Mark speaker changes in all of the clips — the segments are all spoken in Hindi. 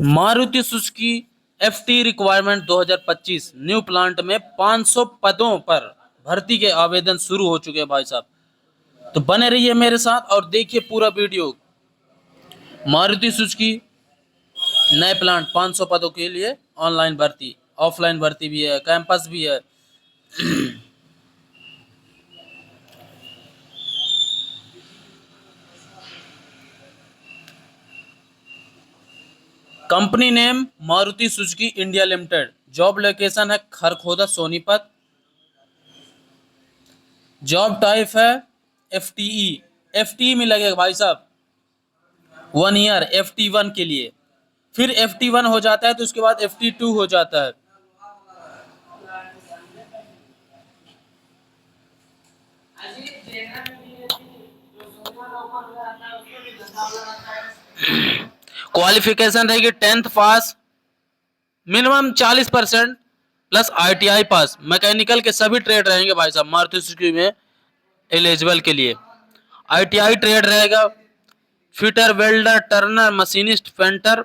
Speaker 1: Maruti Suzuki FT requirement 2025 new plant में 500 पदों पर भर्ती के आवेदन शुरू हो चुके हैं भाई साहब। तो बने रहिए मेरे साथ और देखिए पूरा वीडियो। मारुति सुजुकी नए प्लांट 500 पदों के लिए ऑनलाइन भर्ती, ऑफलाइन भर्ती भी है, कैंपस भी है। Company name Maruti Suzuki India limited. Job location है खरखोदा सोनीपत। जॉब टाइप है एफटीई। एफटीई में लगेगा भाई साहब 1 ईयर FT1 के लिए, फिर FT1 हो जाता है तो उसके बाद FT2 हो जाता है। क्वालिफिकेशन रहेगी 10th पास, मिनिमम 40% प्लस ITI पास। मैकेनिकल के सभी ट्रेड रहेंगे भाई साहब मारुति सुजुकी में एलिजिबल के लिए। ITI ट्रेड रहेगा fitter, welder, turner, machinist, painter,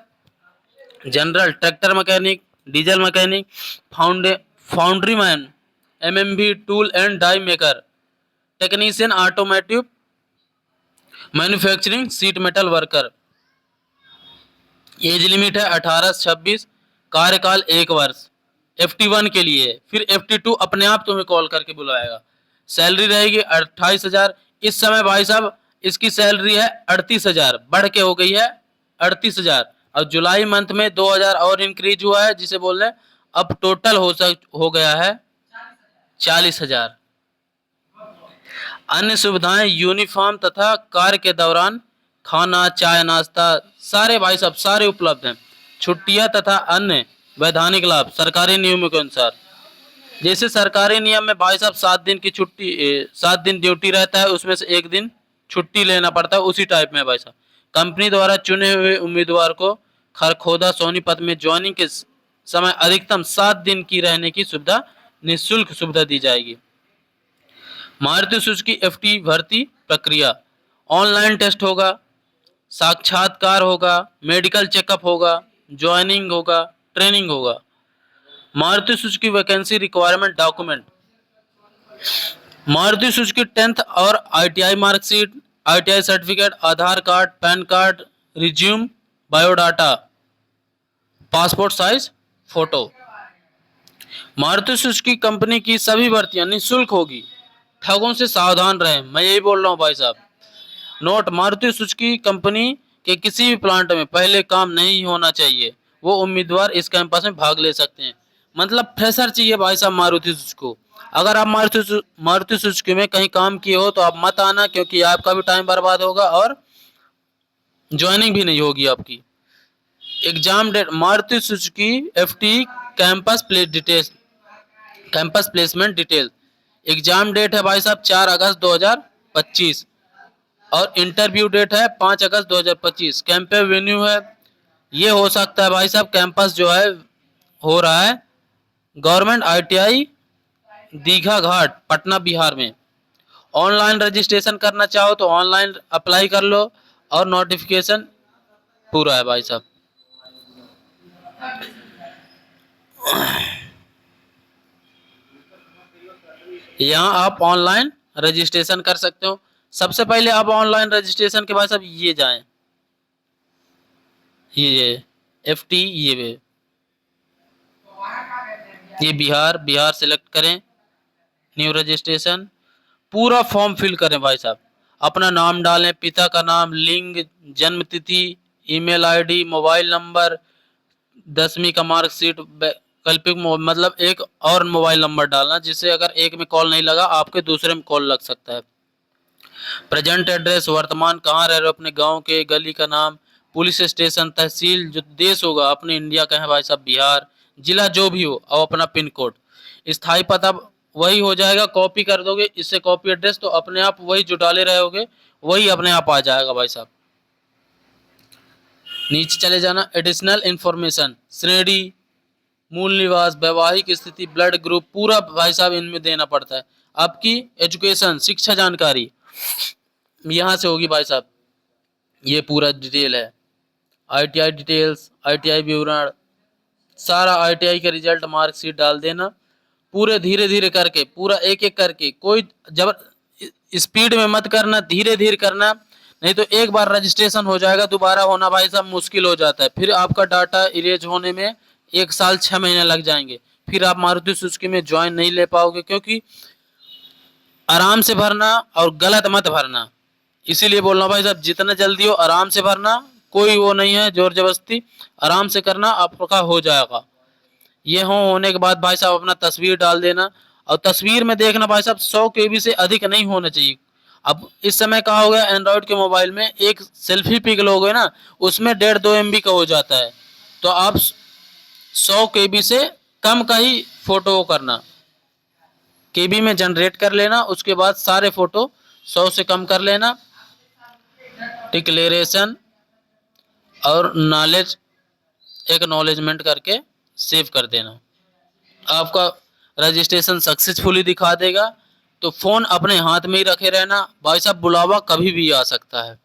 Speaker 1: general, tractor mechanic, diesel mechanic, foundry man, MMB, tool and die maker, technician, automotive, manufacturing, sheet metal worker. Age limit है 18 से 26, कार्यकाल 1 वर्ष। FT1 के लिए, फिर FT2 अपने आप तुम्हें कॉल करके बुलाएगा। सैलरी रहेगी 28,000। इस समय भाई साहब इसकी सैलरी है 38,000, बढ़ के हो गई है 38,000। और जुलाई मंथ में 2,000 और इंक्रीज हुआ है, जिसे बोल रहे हैं अब टोटल हो गया है 40,000। अन्य सुविधाएं यूनिफॉर्म तथा कार्य के दौरान खाना, चाय, नाश्ता सारे भाई साहब सारे उपलब्ध हैं। छुट्टियां तथा अन्य वैधानिक लाभ सरकारी नियमों के अनुसार। जैसे सरकारी नियम में भाई साहब 7 दिन की छुट्टी, 7 दिन ड्यूटी रहता है, उसमें से 1 दिन छुट्टी लेना पड़ता है, उसी टाइप में भाई साहब। कंपनी द्वारा चुने हुए उम्मीदवार को खरखोदा सोनीपत में ज्वाइनिंग के समय अधिकतम 7 दिन की रहने की सुविधा, निःशुल्क सुविधा दी जाएगी। मारुति सुजुकी FT भर्ती प्रक्रिया, ऑनलाइन टेस्ट होगा, साक्षात्कार होगा, मेडिकल चेकअप होगा, ज्वाइनिंग होगा, ट्रेनिंग होगा। Maruti Suzuki vacancy requirement document, Maruti Suzuki 10th और ITI marksheet, ITI certificate, Aadhaar card, PAN card, resume, biodata, passport size photo. Maruti Suzuki company की सभी भर्तियां निःशुल्क होगी, ठगों से सावधान रहें। मैं यही बोल रहा हूँ भाई साहब। नोट, मारुति सुजुकी कंपनी के किसी भी प्लांट में पहले काम नहीं होना चाहिए। वो उम्मीदवार इस कैंपस में भाग ले सकते हैं। मतलब फ्रेशर चाहिए भाई साहब मारुति सुजुकी को। अगर आप मारुति सुजुकी में कहीं काम किए हो तो आप मत आना, क्योंकि आपका भी टाइम बर्बाद होगा और ज्वाइनिंग भी नहीं होगी आपकी। Exam date, Maruti Suzuki FT campus placement detail. Exam date है भाई साहब 4 अगस्त 2025 और इंटरव्यू डेट है 5 अगस्त 2025। कैंपस वेन्यू है, ये हो सकता है भाई साहब कैंपस जो है हो रहा है गवर्नमेंट ITI दीघा घाट, पटना, बिहार में। ऑनलाइन रजिस्ट्रेशन करना चाहो तो ऑनलाइन अप्लाई कर लो और नोटिफिकेशन पूरा है भाई साहब। यहाँ आप ऑनलाइन रजिस्ट्रेशन कर सकते हो। सबसे पहले आप ऑनलाइन रजिस्ट्रेशन के बाद सब ये जाएं, ये FT, ये बिहार सेलेक्ट करें, न्यू रजिस्ट्रेशन, पूरा फॉर्म फिल करें भाई साहब। अपना नाम डालें, पिता का नाम, लिंग, जन्म तिथि, ईमेल ID, मोबाइल नंबर, 10वीं का मार्कशीट, वैकल्पिक मतलब एक और मोबाइल नंबर डालना, जिससे अगर एक में कॉल नहीं लगा आपके दूसरे में कॉल लग सकता है। प्रेजेंट एड्रेस, वर्तमान कहाँ रह रहे हो, अपने गांव के गली का नाम, पुलिस स्टेशन, तहसील, जो देश होगा अपने इंडिया का है भाई साहब बिहार, जिला जो भी हो, और अपना पिन कोड। स्थायी पता वही हो जाएगा, कॉपी कर दोगे इससे कॉपी एड्रेस, तो अपने आप वही जो डाले रहोगे वही अपने आप आ जाएगा भाई साहब। नीचे चले जाना, एडिशनल इंफॉर्मेशन, श्रेणी, मूल निवास, वैवाहिक स्थिति, ब्लड ग्रुप, पूरा भाई साहब इनमें देना पड़ता है। आपकी एजुकेशन, शिक्षा जानकारी यहाँ से होगी भाई साहब, ये पूरा डिटेल है। ITI डिटेल्स, ITI विवरण, सारा ITI का रिजल्ट, मार्कशीट डाल देना। पूरे धीरे धीरे करके, पूरा एक एक करके, कोई जब स्पीड में मत करना, धीरे धीरे करना, नहीं तो एक बार रजिस्ट्रेशन हो जाएगा, दोबारा होना भाई साहब मुश्किल हो जाता है। फिर आपका डाटा इरेज होने में 1 साल 6 महीने लग जाएंगे। फिर आप मारुति सुजुकी में ज्वाइन नहीं ले पाओगे, क्योंकि आराम से भरना और गलत मत भरना। इसीलिए बोल रहा हूँ भाई साहब, जितना जल्दी हो आराम से भरना, कोई वो नहीं है जोर जबरदस्ती, आराम से करना, आपका हो जाएगा। ये होने के बाद भाई साहब अपना तस्वीर डाल देना, और तस्वीर में देखना भाई साहब 100 KB से अधिक नहीं होना चाहिए। अब इस समय क्या हो गया, एंड्रॉयड के मोबाइल में एक सेल्फी पिक लोगे ना, उसमें 1.5-2 MB का हो जाता है। तो आप 100 KB से कम का ही फोटो करना, KB में जनरेट कर लेना, उसके बाद सारे फोटो 100 से कम कर लेना। डिक्लेरेशन और नॉलेज एक्नॉलेजमेंट करके सेव कर देना, आपका रजिस्ट्रेशन सक्सेसफुली दिखा देगा। तो फ़ोन अपने हाथ में ही रखे रहना भाई साहब, बुलावा कभी भी आ सकता है।